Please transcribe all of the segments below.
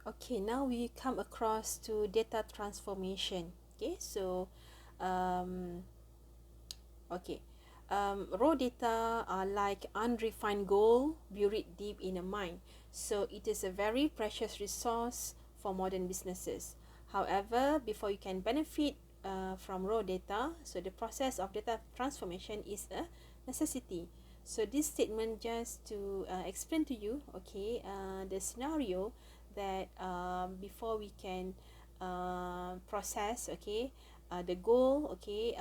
Okay, now we come across to data transformation. Okay, so um, okay, raw data are like unrefined gold buried deep in a mine. So it is a very precious resource for modern businesses. However, before you can benefit from raw data, so the process of data transformation is a necessity. So this statement just to explain to you, okay, the scenario that before we can process, okay, the goal, okay,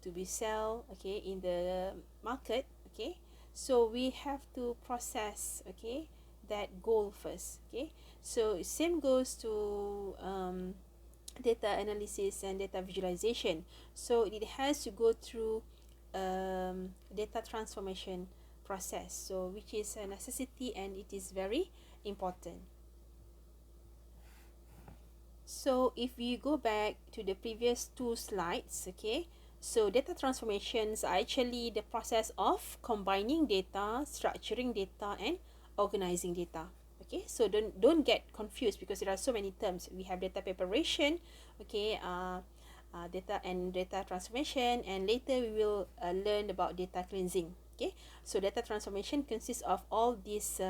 to be sell, okay, in the market, okay, so we have to process, okay, that goal first, okay. So same goes to data analysis and data visualization. So it has to go through data transformation process, so which is a necessity and it is very important. So if we go back to the previous two slides, okay, so data transformations are actually the process of combining data, structuring data, and organizing data. Okay, so don't get confused because there are so many terms. We have data preparation, okay, data and data transformation, and later we will learn about data cleansing. Okay, so data transformation consists of all these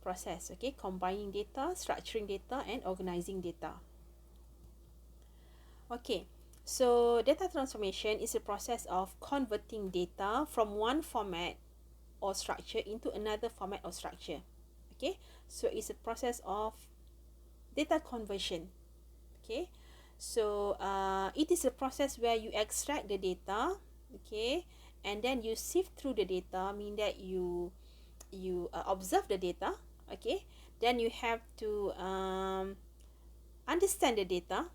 process, okay, combining data, structuring data, and organizing data. Okay, so data transformation is a process of converting data from one format or structure into another format or structure. Okay, so it's a process of data conversion. Okay, so it is a process where you extract the data, okay, and then you sift through the data, mean that you observe the data, okay, then you have to understand the data,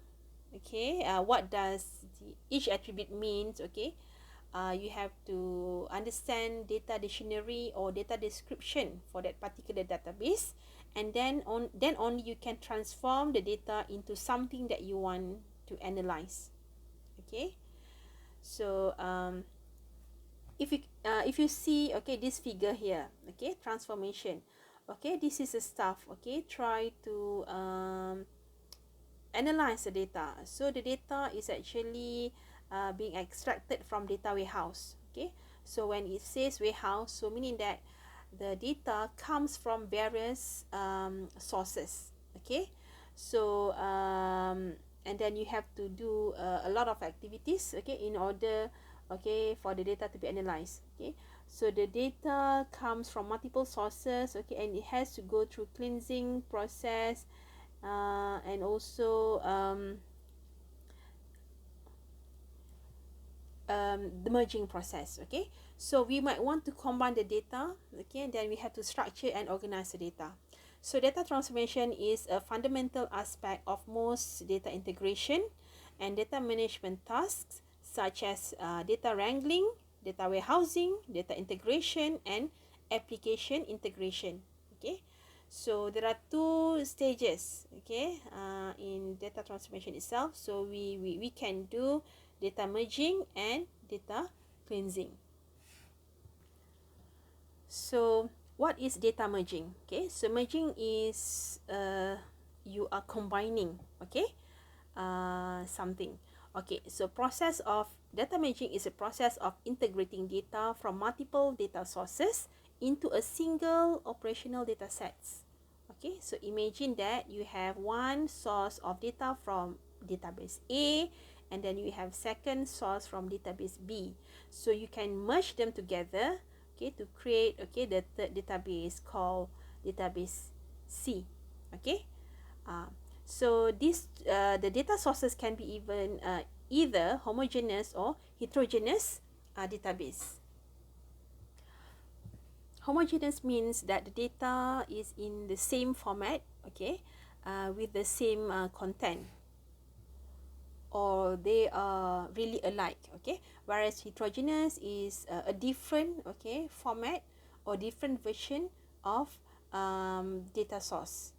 okay, what does each attribute means, okay. You have to understand data dictionary or data description for that particular database, and then only you can transform the data into something that you want to analyze. Okay, so if you see, okay, this figure here, okay, transformation, okay, this is a stuff, okay, try to analyze the data. So the data is actually being extracted from data warehouse. Okay, so when it says warehouse, so meaning that the data comes from various sources. Okay, so and then you have to do a lot of activities, okay, in order, okay, for the data to be analyzed. Okay, so the data comes from multiple sources, okay, and it has to go through cleansing process, and also the merging process. Okay, so we might want to combine the data, okay, and then we have to structure and organize the data. So data transformation is a fundamental aspect of most data integration and data management tasks, such as data wrangling, data warehousing, data integration, and application integration. Okay, so there are two stages, okay, in data transformation itself. So we can do data merging and data cleansing. So what is data merging? Okay, so merging is you are combining, okay, something. Okay, so process of data merging is a process of integrating data from multiple data sources into a single operational data sets. Okay, so imagine that you have one source of data from database A, and then you have second source from database B. So you can merge them together, okay, to create, okay, the third database called database C. Okay, so this the data sources can be even either homogeneous or heterogeneous database. Homogeneous means that the data is in the same format, okay, with the same content, or they are really alike, okay. Whereas heterogeneous is a different, okay, format or different version of data source.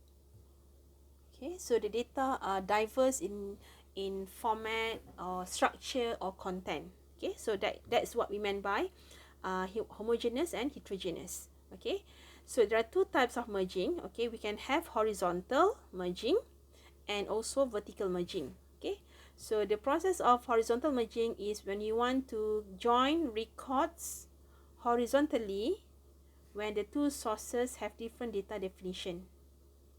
Okay, so the data are diverse in format or structure or content. Okay, so that's what we meant by homogeneous and heterogeneous. Okay, So there are two types of merging. Okay, we can have horizontal merging and also vertical merging. Okay, so the process of horizontal merging is when you want to join records horizontally when the two sources have different data definition.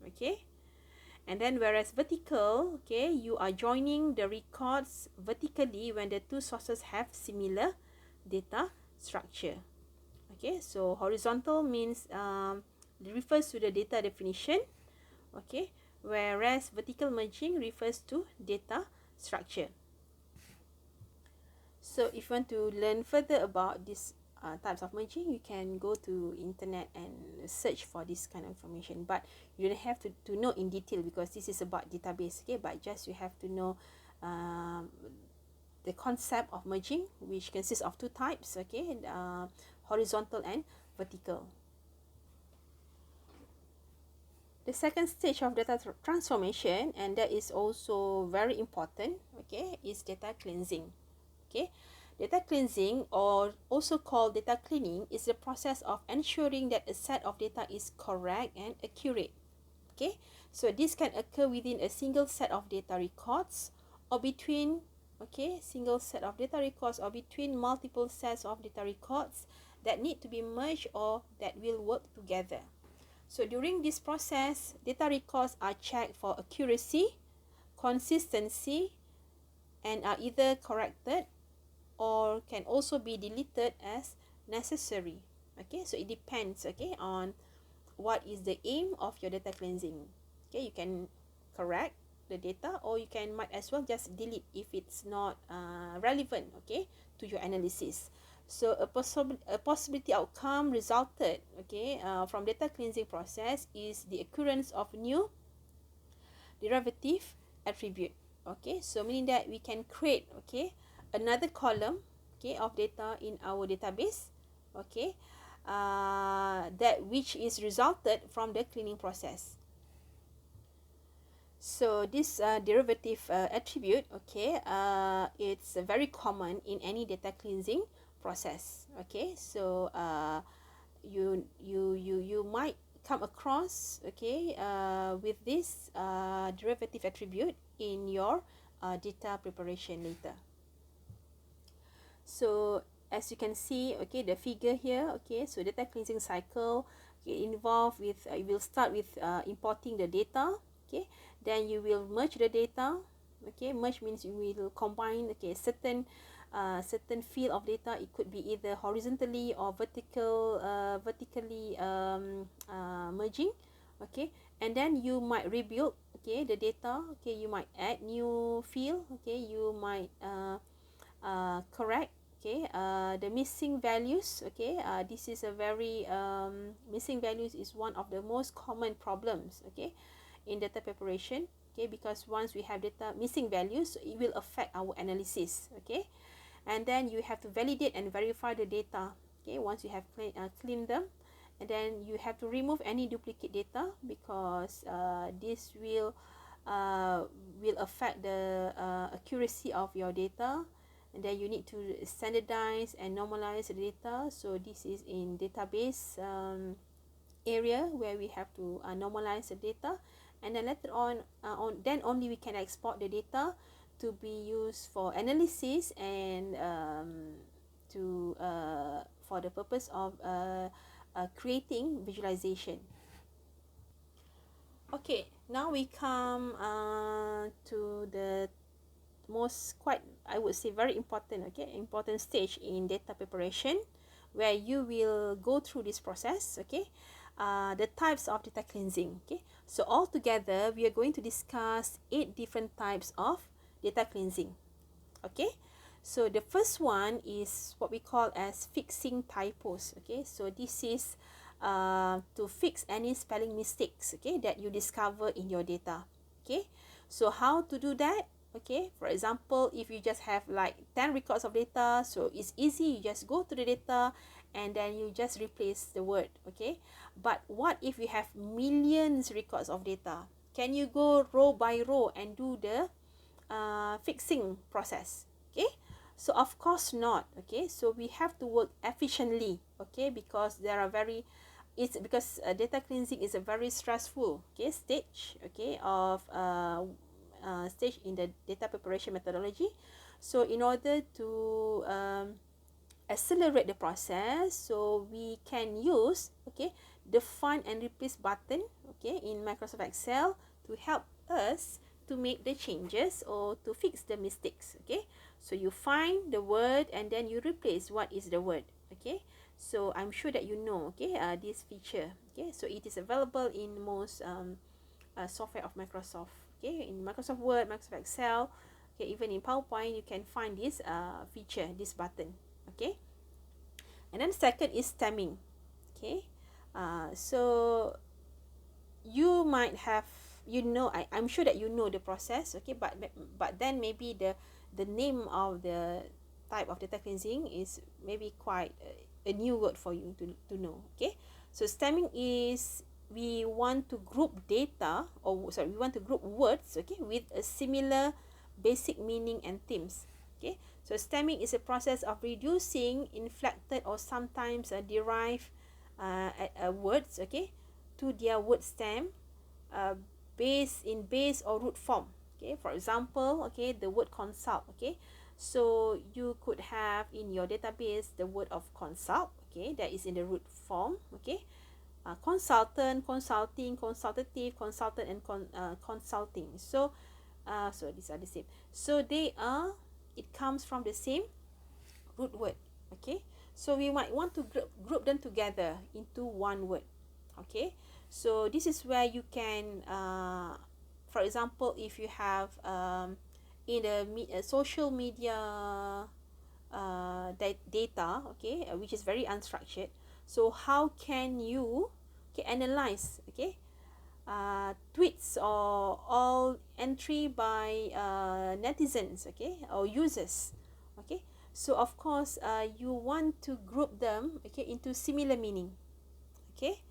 Okay, and then whereas vertical, okay, you are joining the records vertically when the two sources have similar data structure. Okay, so horizontal means refers to the data definition, okay, whereas vertical merging refers to data structure. So if you want to learn further about these types of merging, you can go to internet and search for this kind of information, but you don't have to know in detail because this is about database, okay, but just you have to know the concept of merging, which consists of two types, okay, horizontal and vertical. The second stage of data transformation, and that is also very important, okay, is data cleansing. Okay, data cleansing, or also called data cleaning, is the process of ensuring that a set of data is correct and accurate. Okay, so this can occur within a single set of data records or between, okay, single set of data records or between multiple sets of data records that need to be merged or that will work together. So during this process, data records are checked for accuracy, consistency, and are either corrected or can also be deleted as necessary. Okay, so it depends, okay, on what is the aim of your data cleansing. Okay, you can correct the data, or you can might as well just delete if it's not relevant, okay, to your analysis. So a possibility outcome resulted, okay, from data cleansing process is the occurrence of new derivative attribute. Okay, so meaning that we can create, okay, another column, okay, of data in our database, okay, that which is resulted from the cleaning process. So this derivative attribute, okay, it's very common in any data cleansing process. Okay, so you might come across, okay, with this derivative attribute in your data preparation later. So as you can see, okay, the figure here, okay, so data cleansing cycle, okay, involved with you will start with importing the data, okay, then you will merge the data, okay, merge means you will combine, okay, certain field of data. It could be either horizontally or vertically merging, okay, and then you might rebuild, okay, the data, okay, you might add new field, okay, you might correct, okay, the missing values, okay, this is a very missing values is one of the most common problems, okay, in data preparation, okay, because once we have data missing values, it will affect our analysis, okay, and then you have to validate and verify the data, okay, once you have cleaned them, and then you have to remove any duplicate data because this will affect the accuracy of your data, and then you need to standardize and normalize the data. So this is in database area where we have to normalize the data, and then later on, then only we can export the data to be used for analysis and to for the purpose of creating visualization. Okay, now we come to the most, quite, I would say, very important, okay, important stage in data preparation, where you will go through this process, okay, the types of data cleansing. Okay, so altogether we are going to discuss 8 different types of data cleansing. Okay, so the first one is what we call as fixing typos. Okay, so this is to fix any spelling mistakes, okay, that you discover in your data. Okay, so how to do that? Okay, for example, if you just have like 10 records of data, so it's easy, you just go to the data and then you just replace the word. Okay, but what if you have millions records of data? Can you go row by row and do the fixing process? Okay, so of course not. Okay, so we have to work efficiently, okay, because there are very it's because data cleansing is a very stressful, okay, stage, okay, of stage in the data preparation methodology. So in order to accelerate the process, so we can use, okay, the find and replace button, okay, in Microsoft Excel to help us to make the changes or to fix the mistakes. Okay, so you find the word and then you replace what is the word. Okay, so I'm sure that you know, okay, this feature. Okay, so it is available in most software of Microsoft. Okay, in Microsoft Word, Microsoft Excel, okay, even in PowerPoint, you can find this feature, this button. Okay, and then second is stemming. Okay, so you might have, I'm sure that you know the process. Okay, but then maybe the name of the type of data cleansing is maybe quite a new word for you to know. Okay, so stemming is, we want to group data, or sorry, we want to group words, okay, with a similar basic meaning and themes. Okay, so stemming is a process of reducing inflected or sometimes derived words, okay, to their word stem, base or root form. Okay, for example, okay, the word consult. Okay, so you could have in your database the word of consult, okay, that is in the root form. Okay, consultant, consulting, consultative, consultant, and consulting. So so these are the same, so it comes from the same root word. Okay, so we might want to group them together into one word. Okay, so this is where you can for example, if you have in the social media data, okay, which is very unstructured, so how can you, okay, analyze, okay, tweets or all entry by netizens, okay, or users. Okay, so of course you want to group them, okay, into similar meaning. Okay,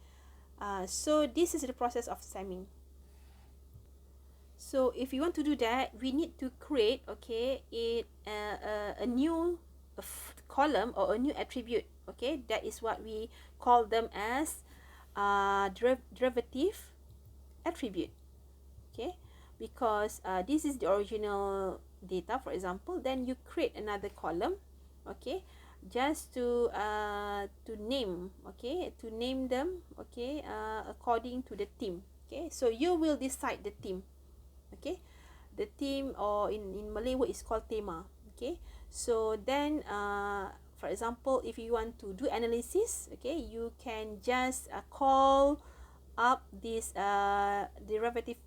so this is the process of stemming. So if you want to do that, we need to create, okay, a new column or a new attribute. Okay, that is what we call them as derivative attribute. Okay, because this is the original data, for example, then you create another column, okay, just to name, okay, to name them, okay, according to the theme. Okay, so you will decide the theme. Okay, the theme, or in Malay word is called tema. Okay, so then for example, if you want to do analysis, okay, you can just call up this derivative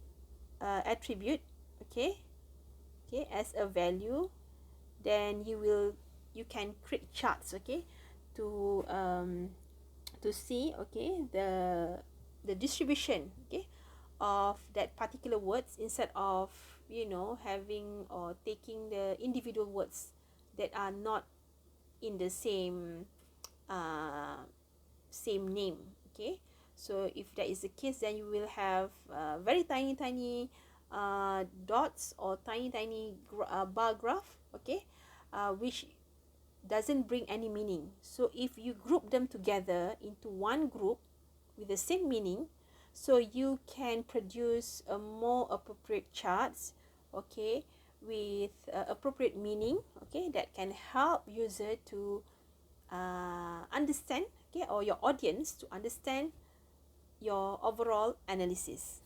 attribute, okay, as a value. Then you can create charts, okay, to see, okay, the distribution, okay, of that particular words, instead of having or taking the individual words that are not in the same name. Okay, so if that is the case, then you will have very tiny dots or tiny bar graph, okay, which doesn't bring any meaning. So if you group them together into one group with the same meaning, so you can produce a more appropriate charts, okay, with appropriate meaning, okay, that can help user to understand, okay, or your audience to understand your overall analysis.